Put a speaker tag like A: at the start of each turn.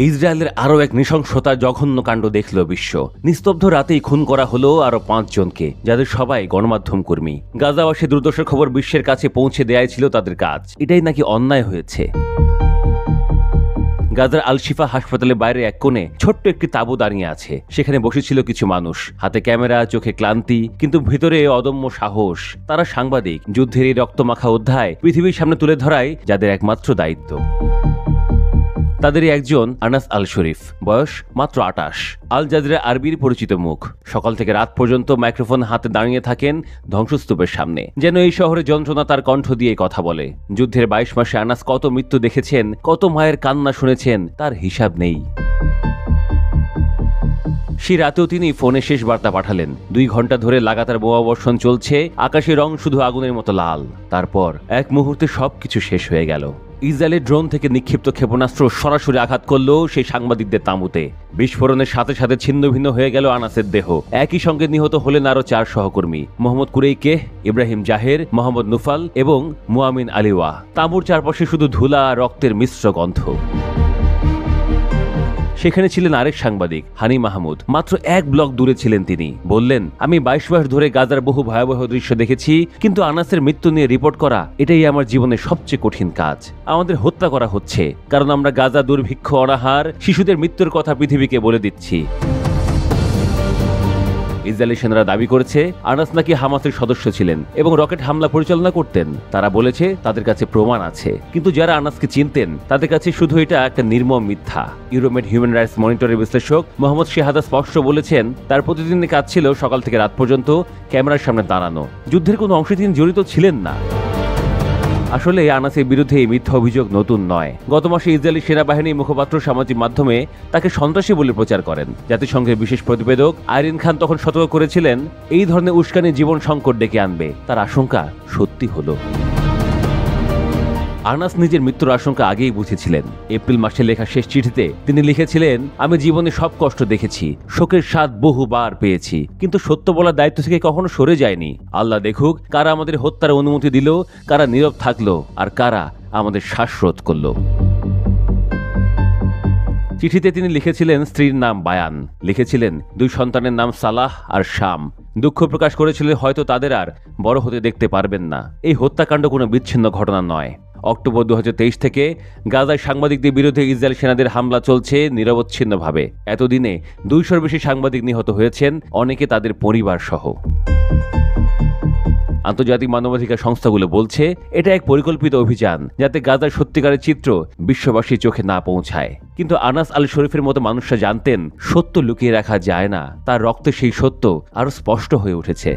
A: ইসরায়েলের আরও এক নৃশংসতার জঘন্য কাণ্ড দেখল বিশ্ব। নিস্তব্ধ রাতেই খুন করা হলো আরো 5 জনকে, যাদের সবাই গণমাধ্যম কর্মী। গাজাবাসী দুর্দশার খবর বিশ্বের কাছে পৌঁছে দেয়াই ছিল তাদের কাজ। এটাই নাকি অন্যায় হয়েছে। গাজার আল শিফা হাসপাতালের বাইরে এক কোণে ছোট্ট একটি তাঁবু দাঁড়িয়ে আছে। সেখানে বসেছিল কিছু মানুষ, হাতে ক্যামেরা, চোখে ক্লান্তি, কিন্তু ভিতরে অদম্য সাহস। তারা সাংবাদিক। যুদ্ধের এই রক্তমাখা অধ্যায় পৃথিবীর সামনে তুলে ধরাই যাদের একমাত্র দায়িত্ব। তাদেরই একজন আনাস আল শরীফ, বয়স মাত্র 28। আল জাজিরা আরবির পরিচিত মুখ। সকাল থেকে রাত পর্যন্ত মাইক্রোফোন হাতে দাঁড়িয়ে থাকেন ধ্বংসস্তূপের সামনে, যেন এই শহরে যন্ত্রণা তার কণ্ঠ দিয়ে কথা বলে। যুদ্ধের 22 মাসে আনাস কত মৃত্যু দেখেছেন, কত মায়ের কান্না শুনেছেন, তার হিসাব নেই। সেই রাতেও তিনি ফোনে শেষ বার্তা পাঠালেন। 2 ঘন্টা ধরে লাগাতার বোমাবর্ষণ চলছে, আকাশের রং শুধু আগুনের মতো লাল। তারপর এক মুহূর্তে সবকিছু শেষ হয়ে গেল। ইসরায়েলের ড্রোন থেকে নিক্ষিপ্ত ক্ষেপণাস্ত্র সরাসরি আঘাত করল সেই সাংবাদিকদের তাঁবুতে। বিস্ফোরণের সাথে সাথে ছিন্ন ভিন্ন হয়ে গেল আনাসের দেহ। একই সঙ্গে নিহত হলেন আরো 4 সহকর্মী, মোহাম্মদ কুরেইকে, ইব্রাহিম জাহের, মোহাম্মদ নুফাল এবং মুয়ামিন আলিওয়া। তাঁবুর চারপাশে শুধু ধুলা আর রক্তের মিশ্র গন্ধ। সেখানে ছিলেন আরেক সাংবাদিক, হানি মাহমুদ। মাত্র 1 ব্লক দূরে ছিলেন তিনি। বললেন, আমি 22 মাস ধরে গাজার বহু ভয়াবহ দৃশ্য দেখেছি, কিন্তু আনাসের মৃত্যু নিয়ে রিপোর্ট করা এটাই আমার জীবনের সবচেয়ে কঠিন কাজ। আমাদের হত্যা করা হচ্ছে কারণ আমরা গাজা দুর্ভিক্ষ, অনাহার, শিশুদের মৃত্যুর কথা পৃথিবীকে বলে দিচ্ছি। ইসরায়েলি সেনারা দাবি করেছে আনাস নাকি হামাসের সদস্য ছিলেন এবং রকেট হামলা পরিচালনা করতেন। তারা বলেছে তাদের কাছে প্রমাণ আছে, কিন্তু যারা আনাসকে চিনতেন তাদের কাছে শুধু এটা একটা নির্মম মিথ্যা। ইউরোমেড হিউম্যান রাইটস মনিটরের বিশ্লেষক মোহাম্মদ শেহাদা স্পষ্ট বলেছেন, তার প্রতিদিনের কাজ ছিল সকাল থেকে রাত পর্যন্ত ক্যামেরার সামনে দাঁড়ানো। যুদ্ধের কোনো অংশে তিনি জড়িত ছিলেন না। আসলে আনাসের বিরুদ্ধে এই মিথ্যা অভিযোগ নতুন নয়। গত মাসে ইসরায়েলি সেনাবাহিনীর মুখপাত্র সামাজিক মাধ্যমে তাকে সন্ত্রাসী বলে প্রচার করেন। জাতিসংঘের বিশেষ প্রতিবেদক আইরিন খান তখন সতর্ক করেছিলেন, এই ধরনের উস্কানি জীবন সংকট ডেকে আনবে। তার আশঙ্কা সত্যি হলো। আনাস নিজের মৃত্যুর আশঙ্কা আগেই বুঝেছিলেন। এপ্রিল মাসে লেখা শেষ চিঠিতে তিনি লিখেছিলেন, আমি জীবনে সব কষ্ট দেখেছি, শোকের স্বাদ বহুবার পেয়েছি, কিন্তু সত্য বলার দায়িত্ব থেকে কখনো সরে যায়নি। আল্লাহ দেখুক কারা আমাদের হত্যার অনুমতি দিল, কারা নীরব থাকলো, আর কারা আমাদের শ্বাসরোধ করলো। চিঠিতে তিনি লিখেছিলেন স্ত্রীর নাম বায়ান, লিখেছিলেন 2 সন্তানের নাম সালাহ আর শাম। দুঃখ প্রকাশ করেছিলেন হয়তো তাদের আর বড় হতে দেখতে পারবেন না। এই হত্যাকাণ্ড কোনো বিচ্ছিন্ন ঘটনা নয়। অক্টোবর 2023 থেকে গাজায় সাংবাদিকদের বিরুদ্ধে ইসরায়েল সেনাদের হামলা চলছে নিরবচ্ছিন্নভাবে। এতদিনে 200-র বেশি সাংবাদিক নিহত হয়েছেন, অনেকে তাদের পরিবার সহ। আন্তর্জাতিক মানবাধিকার সংস্থাগুলো বলছে এটা এক পরিকল্পিত অভিযান, যাতে গাজার সত্যিকারের চিত্র বিশ্ববাসীর চোখে না পৌঁছায়। কিন্তু আনাস আল শরীফের মতো মানুষরা জানতেন সত্য লুকিয়ে রাখা যায় না। তার রক্তে সেই সত্য আরো স্পষ্ট হয়ে উঠেছে।